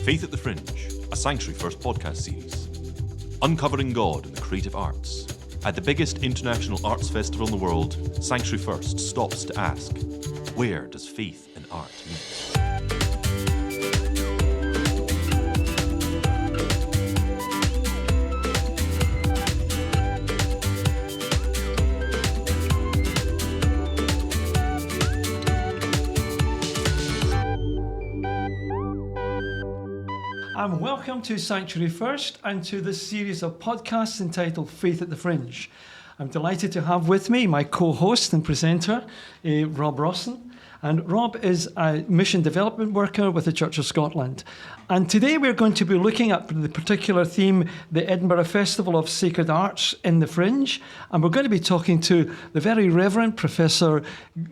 Faith at the Fringe, a Sanctuary First podcast series. Uncovering God in the creative arts. At the biggest international arts festival in the world, Sanctuary First stops to ask, where does faith and art meet? And welcome to Sanctuary First and to this series of podcasts entitled Faith at the Fringe. I'm delighted to have with me my co-host and presenter, Rob Rawson. And Rob is a mission development worker with the Church of Scotland. And today we're going to be looking at the particular theme, the Edinburgh Festival of Sacred Arts in the Fringe. And we're going to be talking to the very Reverend Professor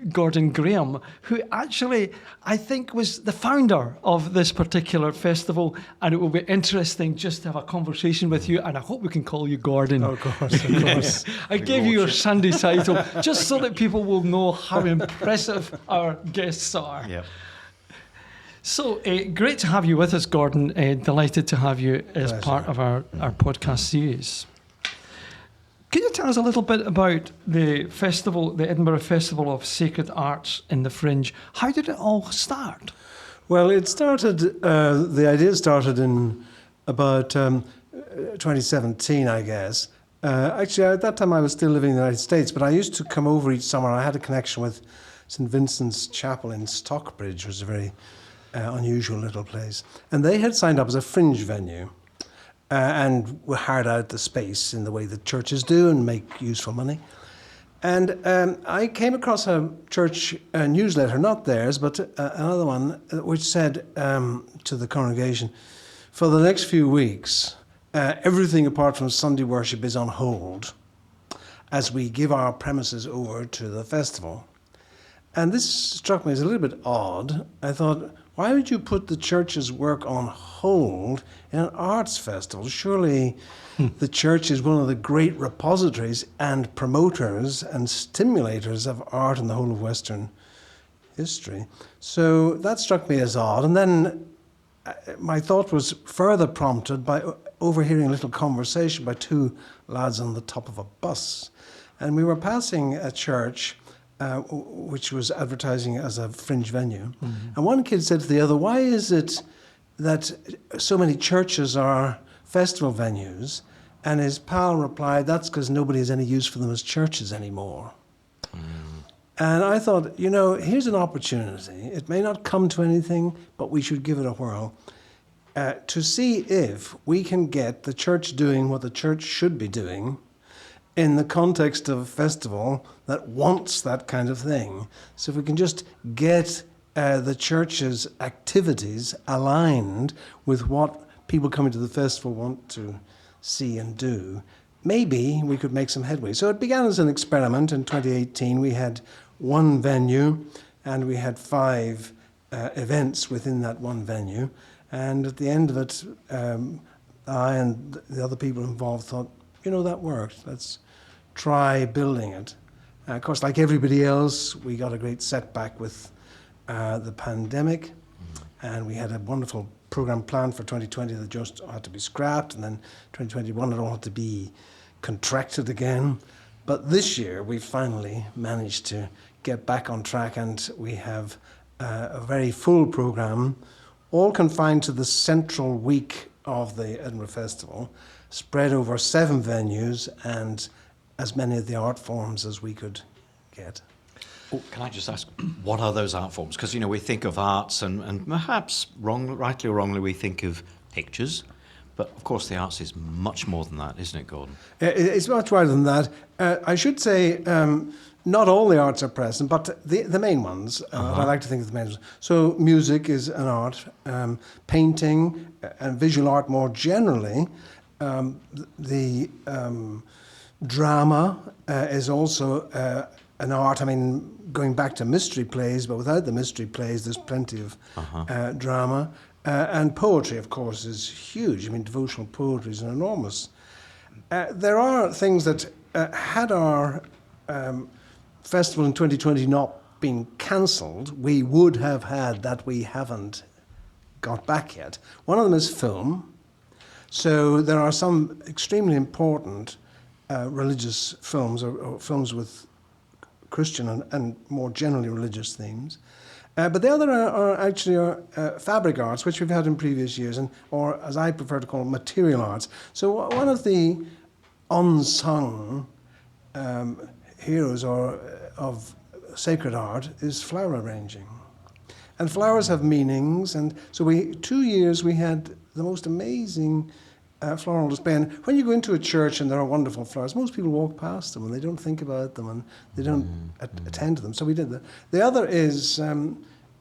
Gordon Graham, who actually, I think, was the founder of this particular festival. And it will be interesting just to have a conversation with you. And I hope we can call you Gordon. Of course. I gave you your Sunday title just so that people will know how impressive our guests are. Yeah. So great to have you with us, Gordon. Delighted to have you as part of our podcast series. Can you tell us a little bit about the festival, the Edinburgh Festival of Sacred Arts in the Fringe? How did it all start? Well, it started, the idea started in about 2017, I guess. Actually, at that time I was still living in the United States, but I used to come over each summer. I had a connection with St. Vincent's Chapel in Stockbridge, which was a very unusual little place. And they had signed up as a fringe venue and were hired out the space in the way that churches do and make useful money. And I came across a church newsletter, not theirs, but another one, which said to the congregation, for the next few weeks, everything apart from Sunday worship is on hold as we give our premises over to the festival. And this struck me as a little bit odd. I thought, why would you put the church's work on hold in an arts festival? Surely the church is one of the great repositories and promoters and stimulators of art in the whole of Western history. So that struck me as odd. And then my thought was further prompted by overhearing a little conversation by two lads on the top of a bus. And we were passing a church which was advertising as a fringe venue. Mm-hmm. And one kid said to the other, why is it that so many churches are festival venues? And his pal replied, that's because nobody has any use for them as churches anymore. Mm. And I thought, here's an opportunity. It may not come to anything, but we should give it a whirl to see if we can get the church doing what the church should be doing in the context of a festival that wants that kind of thing. So if we can just get the church's activities aligned with what people coming to the festival want to see and do, maybe we could make some headway. So it began as an experiment in 2018. We had one venue and we had 5 events within that one venue. And at the end of it, I and the other people involved thought, that worked. Let's try building it. Of course, like everybody else, we got a great setback with the pandemic, and we had a wonderful program planned for 2020 that just had to be scrapped, and then 2021 it all had to be contracted again. But this year, we finally managed to get back on track, and we have a very full program, all confined to the central week of the Edinburgh Festival, spread over 7 venues and as many of the art forms as we could get. Oh, can I just ask, what are those art forms? Because, we think of arts and perhaps rightly or wrongly, we think of pictures. But, of course, the arts is much more than that, isn't it, Gordon? It's much wider than that. I should say not all the arts are present, but the main ones. I like to think of the main ones. So music is an art, painting and visual art more generally. The drama is also an art. I mean, going back to mystery plays, but without the mystery plays, there's plenty of drama. And poetry, of course, is huge. I mean, devotional poetry is enormous. There are things that, had our festival in 2020 not been cancelled, we would have had that we haven't got back yet. One of them is film. So there are some extremely important religious films or films with Christian and more generally religious themes. But the other are actually fabric arts, which we've had in previous years, or as I prefer to call them, material arts. So one of the unsung heroes of sacred art is flower arranging. And flowers have meanings, and so 2 years we had the most amazing floral display. And when you go into a church and there are wonderful flowers, most people walk past them and they don't think about them and they don't attend to them. So we did that. The other is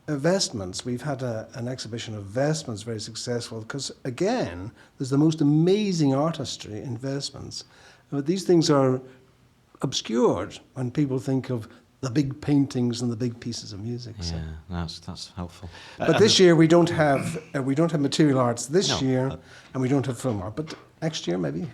vestments. We've had an exhibition of vestments, very successful, because again, there's the most amazing artistry in vestments. But these things are obscured when people think of the big paintings and the big pieces of music. Yeah, so. that's helpful. But this year we don't have material arts this No. year, and we don't have film art. But next year maybe.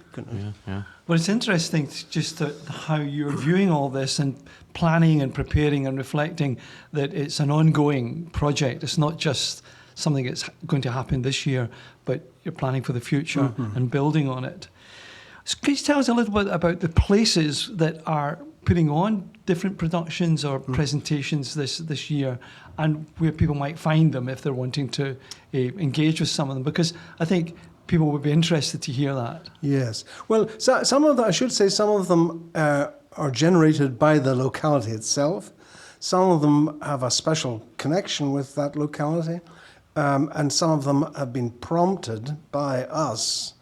Yeah. Well, it's interesting just how you're viewing all this and planning and preparing and reflecting that it's an ongoing project. It's not just something that's going to happen this year, but you're planning for the future and building on it. So can you tell us a little bit about the places that are putting on different productions or presentations this year, and where people might find them if they're wanting to engage with some of them? Because I think people would be interested to hear that. Yes. Well, some of them, I should say, some of them are generated by the locality itself. Some of them have a special connection with that locality, and some of them have been prompted by us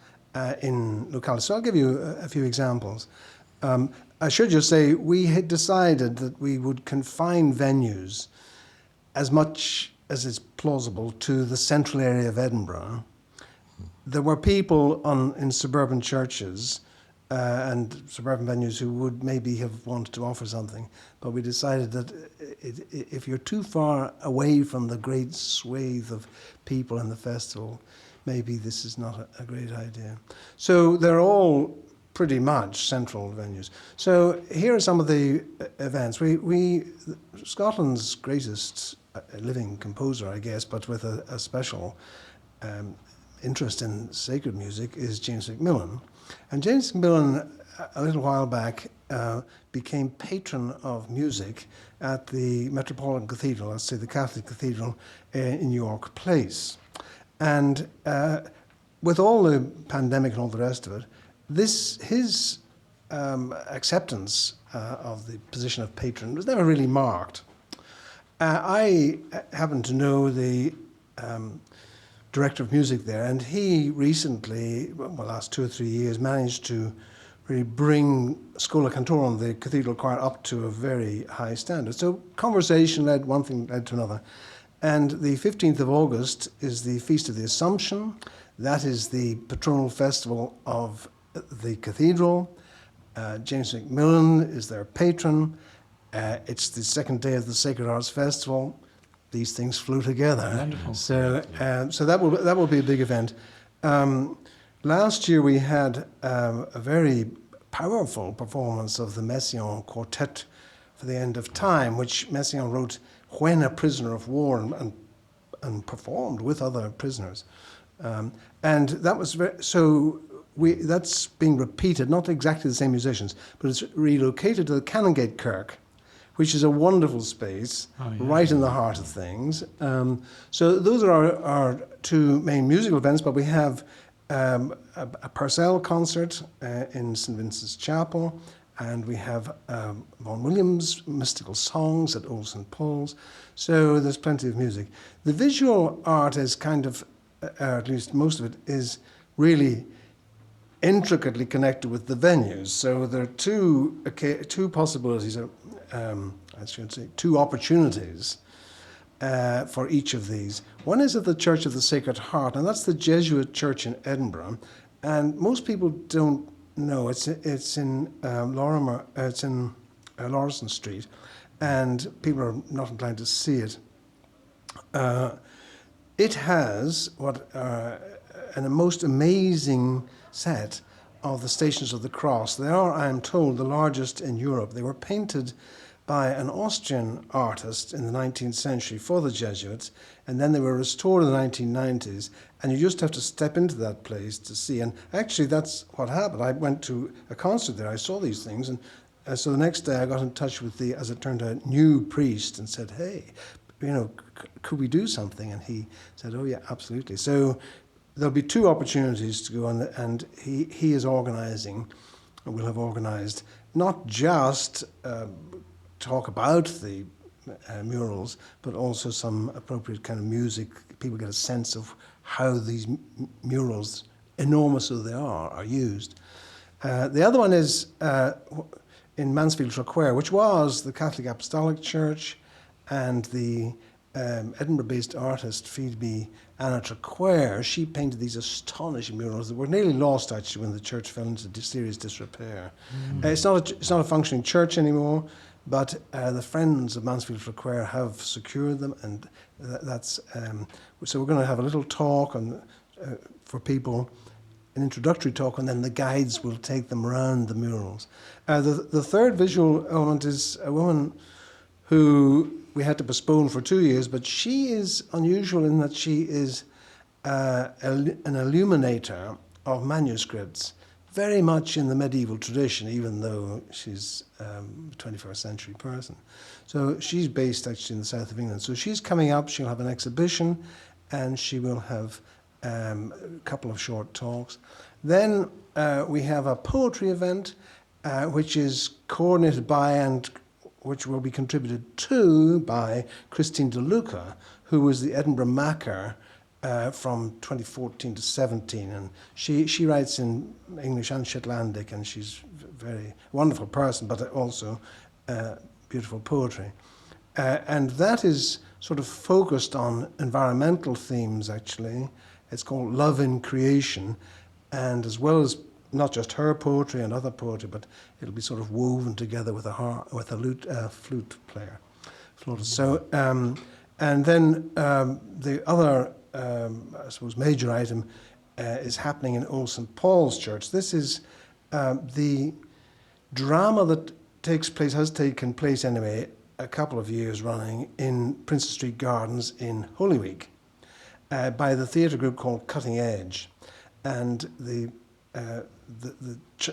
in locality. So I'll give you a few examples. I should just say we had decided that we would confine venues as much as is plausible to the central area of Edinburgh. There were people in suburban churches and suburban venues who would maybe have wanted to offer something, but we decided that if you're too far away from the great swathe of people in the festival, maybe this is not a great idea. So they're all pretty much central venues. So here are some of the events. We Scotland's greatest living composer, I guess, but with a special interest in sacred music, is James Mcmillan. And James Mcmillan, a little while back, became patron of music at the Metropolitan Cathedral, let's say the Catholic Cathedral in York Place. And with all the pandemic and all the rest of it, his acceptance of the position of patron was never really marked. I happen to know the director of music there, and he recently, well, the last 2 or 3 years, managed to really bring Schola Cantorum, the cathedral choir, up to a very high standard. So conversation one thing led to another. And the 15th of August is the Feast of the Assumption. That is the patronal festival of the cathedral. James Mcmillan is their patron. It's the second day of the Sacred Arts Festival. These things flew together. Wonderful. So that will be a big event. Last year we had a very powerful performance of the Messian Quartet for the End of Time, which Messian wrote when a prisoner of war and performed with other prisoners. And that was that's being repeated, not exactly the same musicians, but it's relocated to the Canongate Kirk, which is a wonderful space, right in the heart of things. So those are our two main musical events, but we have a Purcell concert in St. Vincent's Chapel, and we have Vaughan Williams' mystical songs at Old St. Paul's. So there's plenty of music. The visual art is kind of, at least most of it, is really intricately connected with the venues. So there are two possibilities, I should say, two opportunities for each of these. One is at the Church of the Sacred Heart, and that's the Jesuit church in Edinburgh. And most people don't know it's in Lorimer. It's in Lawson Street, and people are not inclined to see it. It has a most amazing set of the Stations of the Cross. They are, I am told, the largest in Europe. They were painted by an Austrian artist in the 19th century for the Jesuits, and then they were restored in the 1990s, and you just have to step into that place to see. And actually, that's what happened. I went to a concert there. I saw these things, and so the next day I got in touch with the, as it turned out, new priest and said, hey, could we do something? And he said, oh yeah, absolutely. So there'll be 2 opportunities to go on, and he is organising, and will have organised, not just talk about the murals, but also some appropriate kind of music. People get a sense of how these murals, enormous though they are used. The other one is in Mansfield Traquair, which was the Catholic Apostolic Church, and the Edinburgh-based artist Phoebe Anna Traquair, she painted these astonishing murals that were nearly lost actually when the church fell into serious disrepair. It's not a functioning church anymore, but the Friends of Mansfield Traquair have secured them, and that's so we're going to have a little talk for people, an introductory talk, and then the guides will take them around the murals. The third visual element is a woman who we had to postpone for 2 years, but she is unusual in that she is an illuminator of manuscripts, very much in the medieval tradition, even though she's a 21st century person. So she's based actually in the south of England. So she's coming up, she'll have an exhibition, and she will have a couple of short talks. Then we have a poetry event, which is coordinated by and which will be contributed to by Christine De Luca, who was the Edinburgh Macker from 2014 to 17, and she writes in English and Shetlandic, and she's a very wonderful person, but also beautiful poetry. And that is sort of focused on environmental themes, actually. It's called Love in Creation, and as well as not just her poetry and other poetry, but it'll be sort of woven together with a flute player, flautist. So, and then the other, I suppose, major item is happening in Old St. Paul's Church. This is the drama that has taken place anyway, a couple of years running in Princess Street Gardens in Holy Week by the theatre group called Cutting Edge, and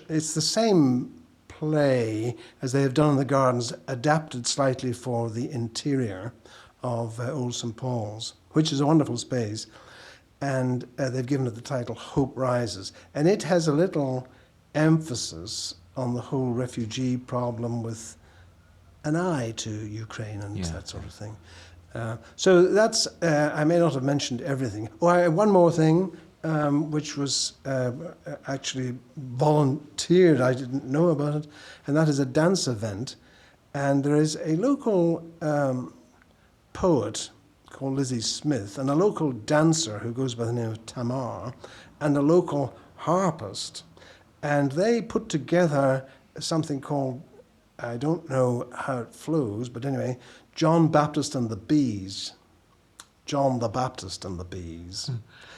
it's the same play as they have done in the gardens, adapted slightly for the interior of Old St. Paul's, which is a wonderful space, and they've given it the title Hope Rises, and it has a little emphasis on the whole refugee problem with an eye to Ukraine and that sort of thing. So that's, I may not have mentioned everything. One more thing, which was actually volunteered, I didn't know about it, and that is a dance event. And there is a local poet called Lizzie Smith, and a local dancer who goes by the name of Tamar, and a local harpist. And they put together something called, I don't know how it flows, but anyway, John Baptist and the Bees. John the Baptist and the Bees.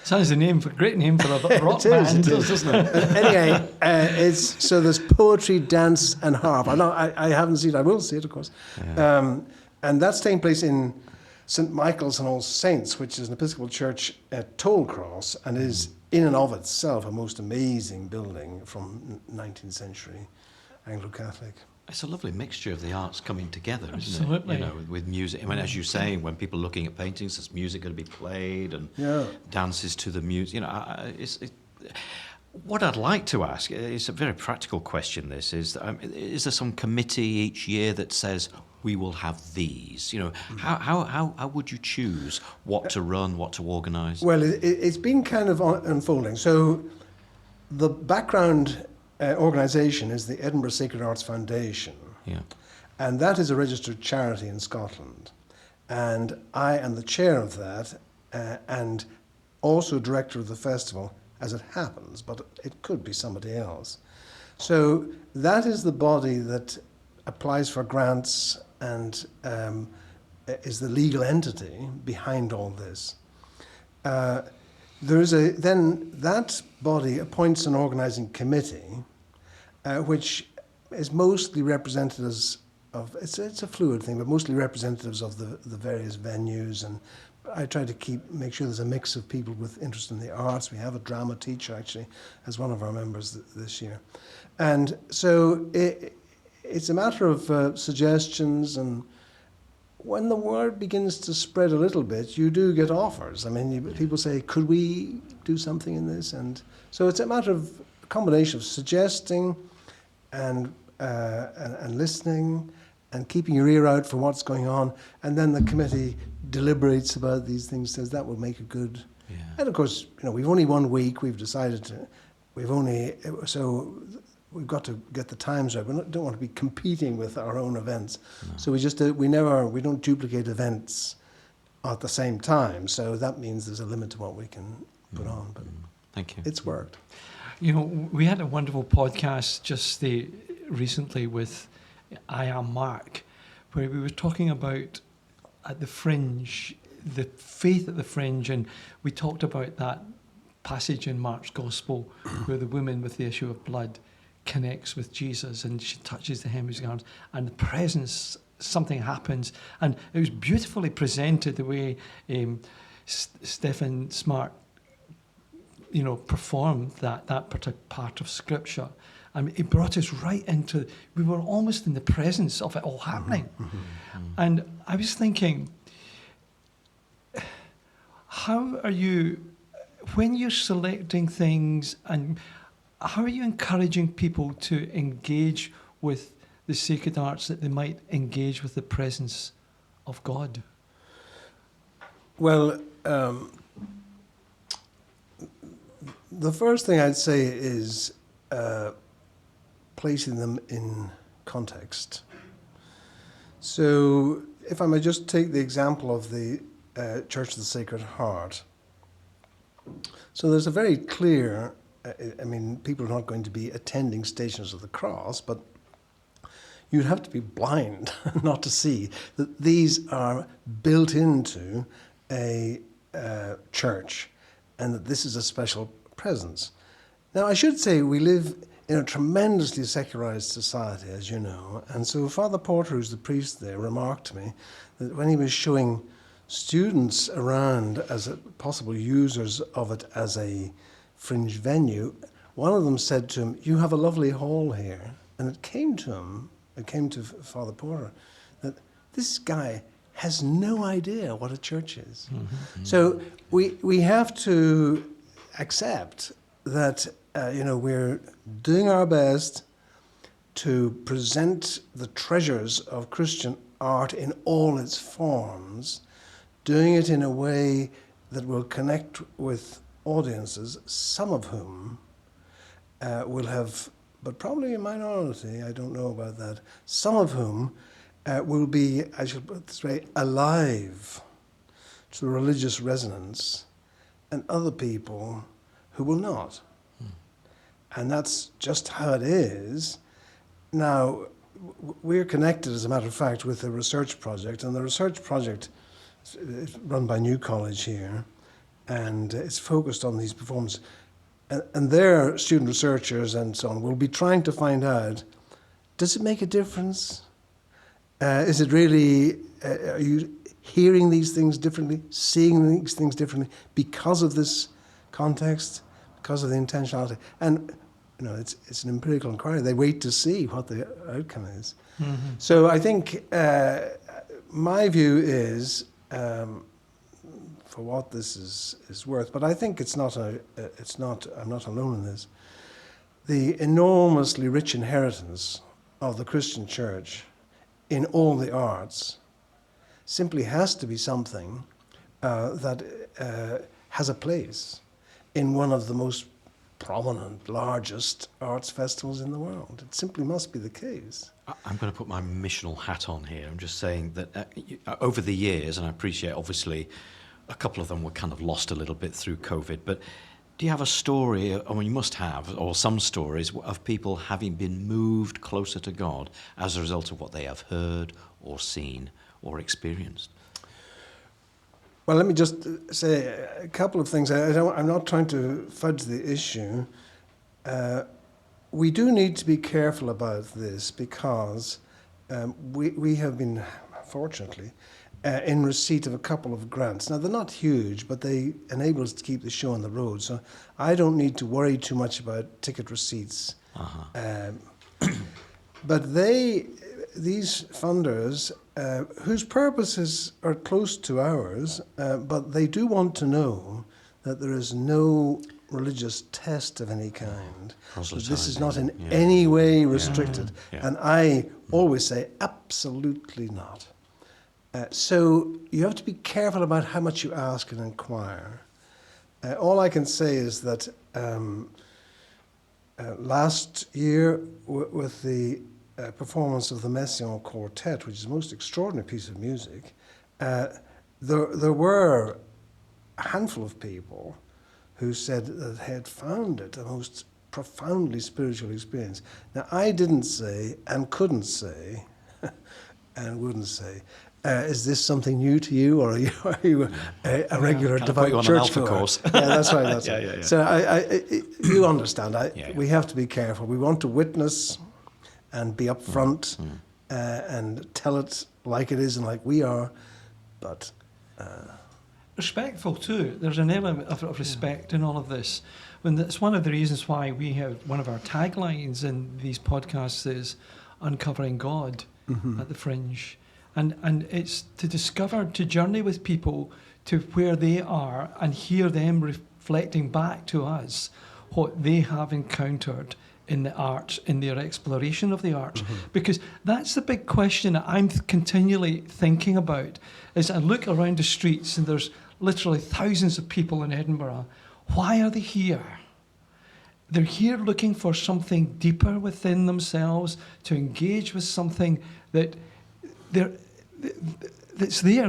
Sounds a great name for a rock band, doesn't it? Anyway, so there's poetry, dance, and harp. I haven't seen it. I will see it, of course. Yeah. And that's taking place in St. Michael's and All Saints, which is an Episcopal church at Tollcross, and is in and of itself a most amazing building from 19th century Anglo-Catholic. It's a lovely mixture of the arts coming together, isn't Absolutely. it? You know, with music. I mean, as you're saying, when people are looking at paintings, there's music going to be played and dances to the music. You know, what I'd like to ask is a very practical question. This is there some committee each year that says we will have these? You know, how would you choose what to run, what to organise? Well, it's been kind of unfolding. So the background organisation is the Edinburgh Sacred Arts Foundation, and that is a registered charity in Scotland, and I am the chair of that and also director of the festival as it happens, but it could be somebody else. So that is the body that applies for grants and is the legal entity behind all this. Then that body appoints an organising committee, which is mostly represented as it's a fluid thing, but mostly representatives of the various venues. And I try to make sure there's a mix of people with interest in the arts. We have a drama teacher actually as one of our members this year. And so it's a matter of suggestions, and when the word begins to spread a little bit, you do get offers. I mean, people say, could we do something in this? And so it's a matter of a combination of suggesting and listening and keeping your ear out for what's going on. And then the committee deliberates about these things, says that will make it good. Yeah. And of course, we've only 1 week. We've decided so we've got to get the times right. We don't want to be competing with our own events. No. So we don't duplicate events at the same time. So that means there's a limit to what we can put on. But thank you. It's worked. We had a wonderful podcast just recently with I Am Mark, where we were talking about at the Fringe, the faith at the Fringe, and we talked about that passage in Mark's Gospel where the woman with the issue of blood connects with Jesus and she touches the hem of his garment and the presence, something happens. And it was beautifully presented the way Stephen Smart performed that particular part of Scripture. I mean, it brought us right into, we were almost in the presence of it all happening. Mm-hmm. Mm-hmm. And I was thinking, how are you, when you're selecting things, and how are you encouraging people to engage with the sacred arts that they might engage with the presence of God? Well, the first thing I'd say is placing them in context. So if I may just take the example of the Church of the Sacred Heart. So there's a very clear, people are not going to be attending Stations of the Cross, but you'd have to be blind not to see that these are built into a church and that this is a special presence. Now, I should say we live in a tremendously secularized society, as you know, and so Father Porter, who's the priest there, remarked to me that when he was showing students around as possible users of it as a fringe venue, one of them said to him, "You have a lovely hall here." And it came to Father Porter, that this guy has no idea what a church is. Mm-hmm. So we have to accept that we're doing our best to present the treasures of Christian art in all its forms, doing it in a way that will connect with audiences, some of whom will have, but probably a minority, I don't know about that, some of whom will be, I should put it this way, alive to the religious resonance, and other people who will not. And that's just how it is. Now, we're connected, as a matter of fact, with a research project, and the research project is run by New College here, and it's focused on these performances. And their student researchers and so on will be trying to find out, does it make a difference? Is it really, are you hearing these things differently, seeing these things differently because of this context, because of the intentionality? And it's an empirical inquiry. They wait to see what the outcome is. Mm-hmm. So I think my view is, for what this is worth, but I think I'm not alone in this. The enormously rich inheritance of the Christian Church in all the arts simply has to be something that has a place in one of the most prominent, largest arts festivals in the world. It simply must be the case. I'm going to put my missional hat on here. I'm just saying that over the years, and I appreciate obviously a couple of them were kind of lost a little bit through COVID, but do you have a story, or you must have, or some stories of people having been moved closer to God as a result of what they have heard or seen or experienced? Well, let me just say a couple of things. I'm not trying to fudge the issue. We do need to be careful about this because we have been, fortunately, in receipt of a couple of grants. Now, they're not huge, but they enable us to keep the show on the road. So I don't need to worry too much about ticket receipts. But these funders, whose purposes are close to ours, but they do want to know that there is no religious test of any kind. That this is not in any way restricted. And I always say, absolutely not. So you have to be careful about how much you ask and inquire. All I can say is that last year, with the performance of the Messian Quartet, which is a most extraordinary piece of music, there were a handful of people who said that they had found it a most profoundly spiritual experience. Now, I didn't say and couldn't say and wouldn't say, is this something new to you, or are you a regular devout churchgoer? Yeah, that's right. That's right. Yeah. So you understand. We have to be careful. We want to witness and be upfront and tell it like it is and like we are, but respectful too. There's an element of respect in all of this. When it's one of the reasons why we have one of our taglines in these podcasts is uncovering God at the Fringe. And it's to discover, to journey with people to where they are and hear them reflecting back to us what they have encountered in the arts, in their exploration of the arts. Because that's the big question that I'm continually thinking about, is I look around the streets and there's literally thousands of people in Edinburgh. Why are they here? They're here looking for something deeper within themselves, to engage with something that's there,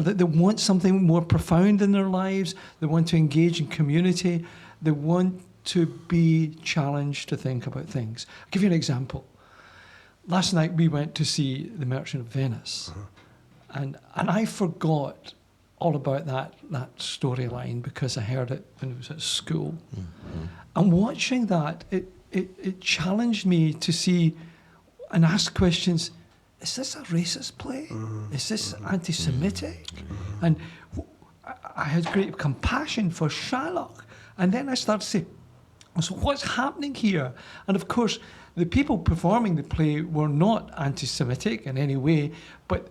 that they want something more profound in their lives. They want to engage in community. They want to be challenged to think about things. I'll give you an example. Last night we went to see The Merchant of Venice, and I forgot all about that storyline because I heard it when I was at school. And watching that, it challenged me to see and ask questions. Is this a racist play? Is this anti-Semitic? And I had great compassion for Shylock. And then I started to say, so what's happening here? And of course, the people performing the play were not anti-Semitic in any way, but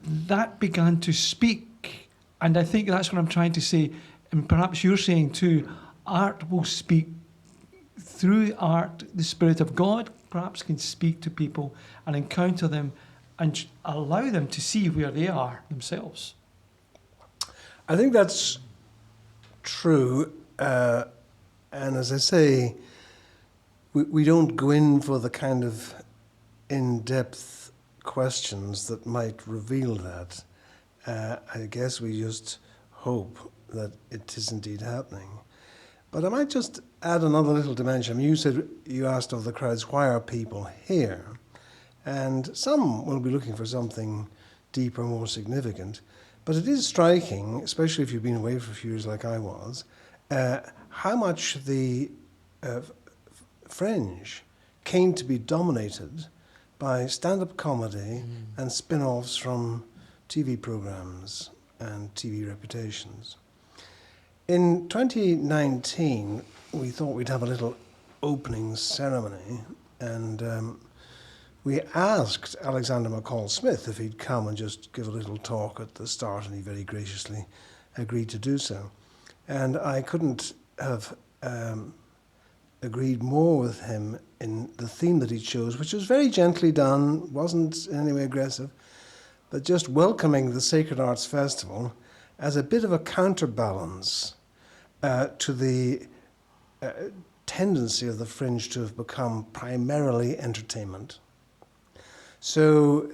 that began to speak. And I think that's what I'm trying to say, and perhaps you're saying too, art will speak. Through art, the Spirit of God perhaps can speak to people and encounter them and allow them to see where they are themselves. I think that's true. And as I say, we don't go in for the kind of in-depth questions that might reveal that. I guess we just hope that it is indeed happening. But I might just add another little dimension. I mean, you asked of the crowds, why are people here? And some will be looking for something deeper, more significant. But it is striking, especially if you've been away for a few years like I was, how much the Fringe came to be dominated by stand-up comedy and spin-offs from TV programs and TV reputations. In 2019, we thought we'd have a little opening ceremony, and we asked Alexander Mccall Smith if he'd come and just give a little talk at the start, and he very graciously agreed to do so. And I couldn't have agreed more with him in the theme that he chose, which was very gently done, wasn't in any way aggressive, but just welcoming the Sacred Arts Festival as a bit of a counterbalance to the tendency of the Fringe to have become primarily entertainment. So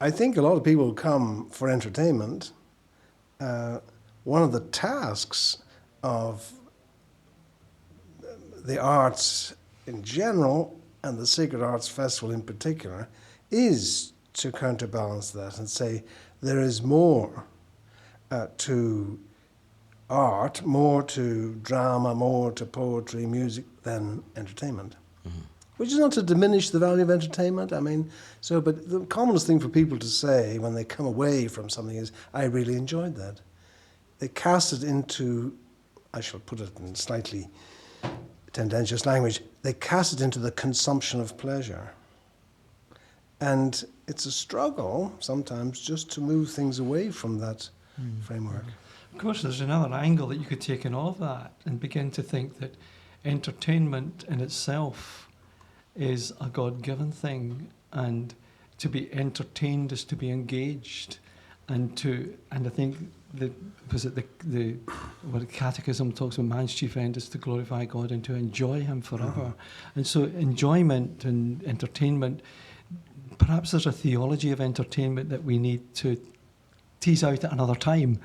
I think a lot of people come for entertainment. One of the tasks of the arts in general and the Sacred Arts Festival in particular is to counterbalance that and say there is more to art, more to drama, more to poetry, music than entertainment. which is not to diminish the value of entertainment. I mean, but the commonest thing for people to say when they come away from something is, I really enjoyed that. They cast it into, I shall put it in slightly tendentious language, they cast it into the consumption of pleasure. And it's a struggle sometimes just to move things away from that framework. Of course, there's another angle that you could take in all of that and begin to think that entertainment in itself is a God-given thing, and to be entertained is to be engaged, and I think what the Catechism talks about, man's chief end is to glorify God and to enjoy Him forever. And so enjoyment and entertainment, perhaps there's a theology of entertainment that we need to tease out at another time,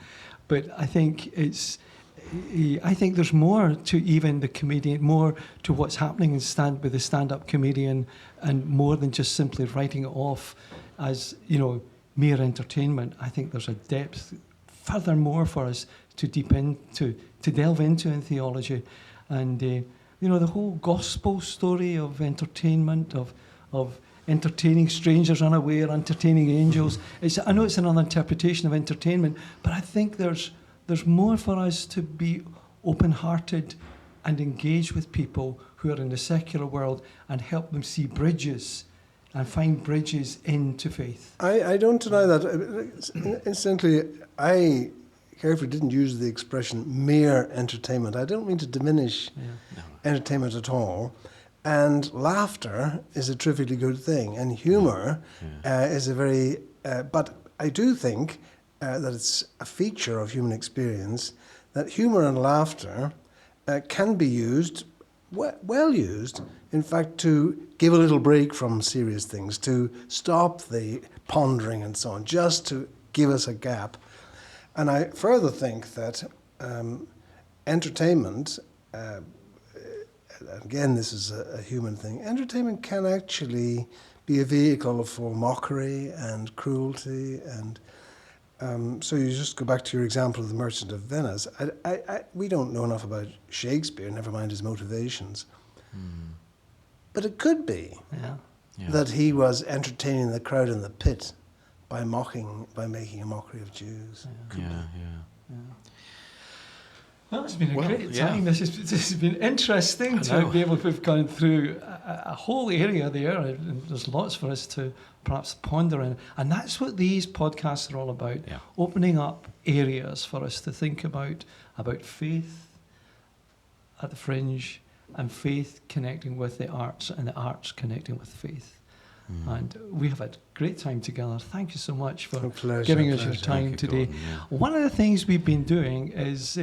but I think there's more to even the comedian, more to what's happening with the stand-up comedian, and more than just simply writing it off as, mere entertainment. I think there's a depth furthermore for us to delve into in theology. And, the whole gospel story of entertainment, of entertaining strangers unaware, entertaining angels. I know it's another interpretation of entertainment, but I think there's more for us to be open-hearted and engage with people who are in the secular world and help them see bridges and find bridges into faith. I don't deny that. Incidentally, I carefully didn't use the expression mere entertainment. I don't mean to diminish entertainment at all. And laughter is a terrifically good thing, and humour is a very... but I do think that it's a feature of human experience that humour and laughter can be used, well used, in fact, to give a little break from serious things, to stop the pondering and so on, just to give us a gap. And I further think that entertainment, again, this is a human thing, entertainment can actually be a vehicle for mockery and cruelty. And so you just go back to your example of the Merchant of Venice. We don't know enough about Shakespeare, never mind his motivations. But it could be that he was entertaining the crowd in the pit by making a mockery of Jews. Well, it's been a great time. This has been interesting to be able to have gone through a whole area there, and there's lots for us to perhaps ponder in. And that's what these podcasts are all about, opening up areas for us to think about faith at the Fringe, and faith connecting with the arts, and the arts connecting with faith. And we have had a great time together. Thank you so much for giving us your time today. Gordon, One of the things we've been doing is,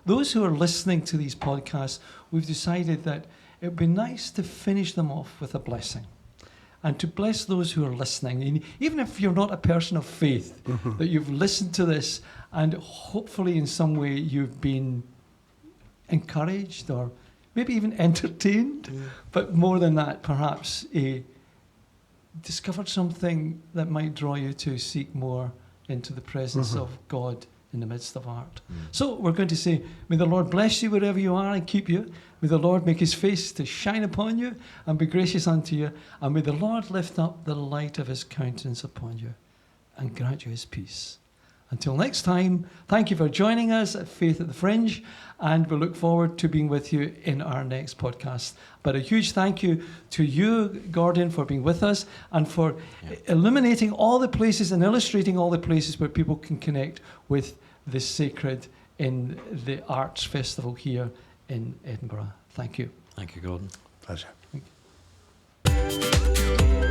those who are listening to these podcasts, we've decided that it would be nice to finish them off with a blessing. And to bless those who are listening, and even if you're not a person of faith, that you've listened to this and hopefully in some way you've been encouraged or maybe even entertained, but more than that, perhaps discovered something that might draw you to seek more into the presence of God in the midst of art. So we're going to say, may the Lord bless you wherever you are and keep you. May the Lord make His face to shine upon you and be gracious unto you. And may the Lord lift up the light of His countenance upon you and grant you His peace. Until next time, thank you for joining us at Faith at the Fringe, and we look forward to being with you in our next podcast. But a huge thank you to you, Gordon, for being with us and for illuminating all the places and illustrating all the places where people can connect with the sacred in the Arts Festival here in Edinburgh. Thank you. Thank you, Gordon. Pleasure. Thank you.